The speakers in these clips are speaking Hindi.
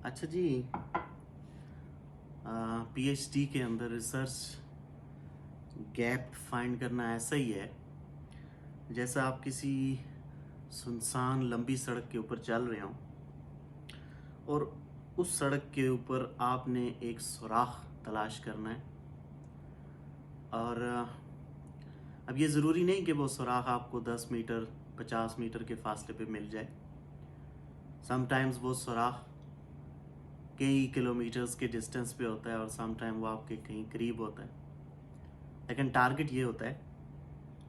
अच्छा जी। पीएचडी के अंदर रिसर्च गैप फाइंड करना ऐसा ही है जैसा आप किसी सुनसान लंबी सड़क के ऊपर चल रहे हो और उस सड़क के ऊपर आपने एक सुराख तलाश करना है। और अब ये ज़रूरी नहीं कि वो सुराख आपको 10 मीटर 50 मीटर के फासले पे मिल जाए। समटाइम्स वो सुराख कई किलोमीटर्स के डिस्टेंस पे होता है और समटाइम वो आपके कहीं करीब होता है, लेकिन टारगेट ये होता है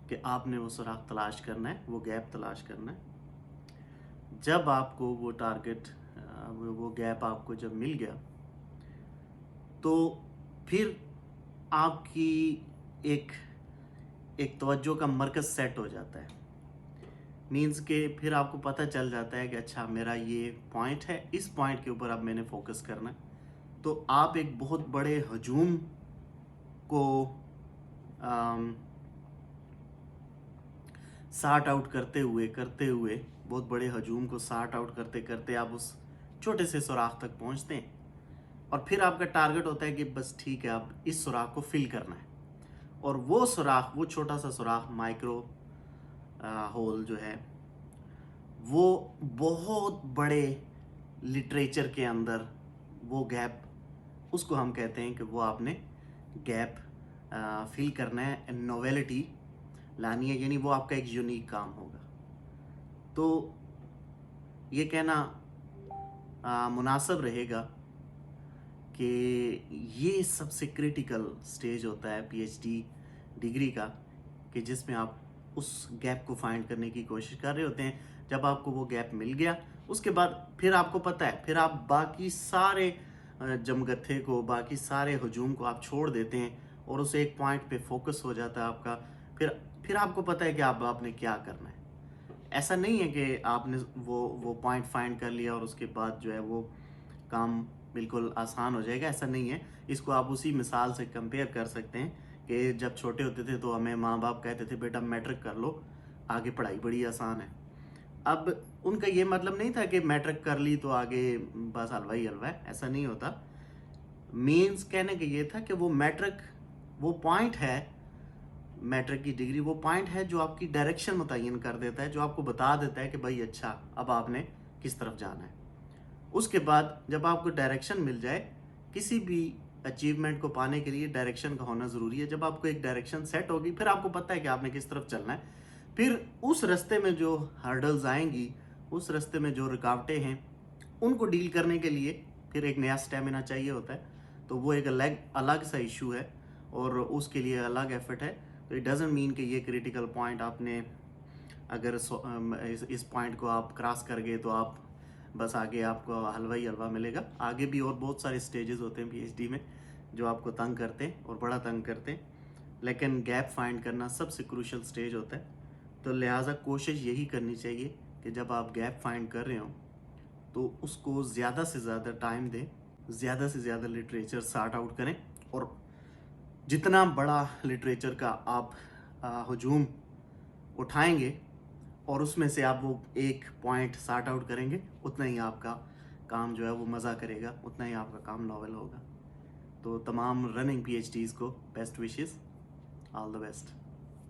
कि आपने वो सुराख तलाश करना है, वो गैप तलाश करना है। जब आपको वो टारगेट वो गैप आपको जब मिल गया तो फिर आपकी एक एक तवज्जो का मरकज़ सेट हो जाता है। मीन्स के फिर आपको पता चल जाता है कि अच्छा मेरा ये पॉइंट है, इस पॉइंट के ऊपर अब मैंने फोकस करना है। तो आप एक बहुत बड़े हजूम को सार्ट आउट करते हुए बहुत बड़े हजूम को सार्ट आउट करते करते आप उस छोटे से सुराख तक पहुंचते हैं। और फिर आपका टारगेट होता है कि बस ठीक है, अब इस सुराख को फिल करना है। और वो सुराख, वो छोटा सा सुराख, माइक्रो होल जो है, वो बहुत बड़े लिटरेचर के अंदर वो गैप, उसको हम कहते हैं कि वो आपने गैप फिल करना है, नोवेलिटी लानी है, यानी वो आपका एक यूनिक काम होगा। तो ये कहना मुनासिब रहेगा कि ये सबसे क्रिटिकल स्टेज होता है पीएचडी डिग्री का, कि जिसमें आप उस गैप को फाइंड करने की कोशिश कर रहे होते हैं। जब आपको वो गैप मिल गया उसके बाद फिर आपको पता है, फिर आप बाकी सारे जमगत्थे को, बाकी सारे हजूम को आप छोड़ देते हैं और उस एक पॉइंट पे फोकस हो जाता है आपका। फिर आपको पता है कि आपने क्या करना है। ऐसा नहीं है कि आपने वो पॉइंट फाइंड कर लिया और उसके बाद जो है वो काम बिल्कुल आसान हो जाएगा, ऐसा नहीं है। इसको आप उसी मिसाल से कंपेयर कर सकते हैं कि जब छोटे होते थे तो हमें माँ बाप कहते थे बेटा मैट्रिक कर लो, आगे पढ़ाई बड़ी आसान है। अब उनका ये मतलब नहीं था कि मैट्रिक कर ली तो आगे बस हलवा ही हलवा है, ऐसा नहीं होता। मीन्स कहने का ये था कि वो मैट्रिक, वो पॉइंट है, मैट्रिक की डिग्री वो पॉइंट है जो आपकी डायरेक्शन मुतय्यन कर देता है, जो आपको बता देता है कि भाई अच्छा अब आपने किस तरफ जाना है। उसके बाद जब आपको डायरेक्शन मिल जाए, किसी भी अचीवमेंट को पाने के लिए डायरेक्शन का होना ज़रूरी है। जब आपको एक डायरेक्शन सेट होगी फिर आपको पता है कि आपने किस तरफ चलना है। फिर उस रास्ते में जो हर्डल्स आएंगी, उस रास्ते में जो रुकावटें हैं, उनको डील करने के लिए फिर एक नया स्टेमिना चाहिए होता है। तो वो एक अलग अलग सा इशू है और उसके लिए अलग एफर्ट है। तो इट डजेंट मीन कि ये क्रिटिकल पॉइंट आपने अगर इस पॉइंट को आप क्रॉस कर गए तो आप बस आगे आपको हलवा ही हलवा मिलेगा। आगे भी और बहुत सारे स्टेजेस होते हैं पीएचडी में जो आपको तंग करते हैं और बड़ा तंग करते हैं, लेकिन गैप फाइंड करना सबसे क्रूशियल स्टेज होता है। तो लिहाजा कोशिश यही करनी चाहिए कि जब आप गैप फाइंड कर रहे हो तो उसको ज़्यादा से ज़्यादा टाइम दें, ज़्यादा से ज़्यादा लिटरेचर सॉर्ट आउट करें। और जितना बड़ा लिटरेचर का आप हजूम उठाएंगे और उसमें से आप वो एक पॉइंट सॉर्ट आउट करेंगे, उतना ही आपका काम जो है वो मज़ा करेगा, उतना ही आपका काम नॉवल होगा। तो तमाम रनिंग पीएचडीज़ को best wishes, all the best.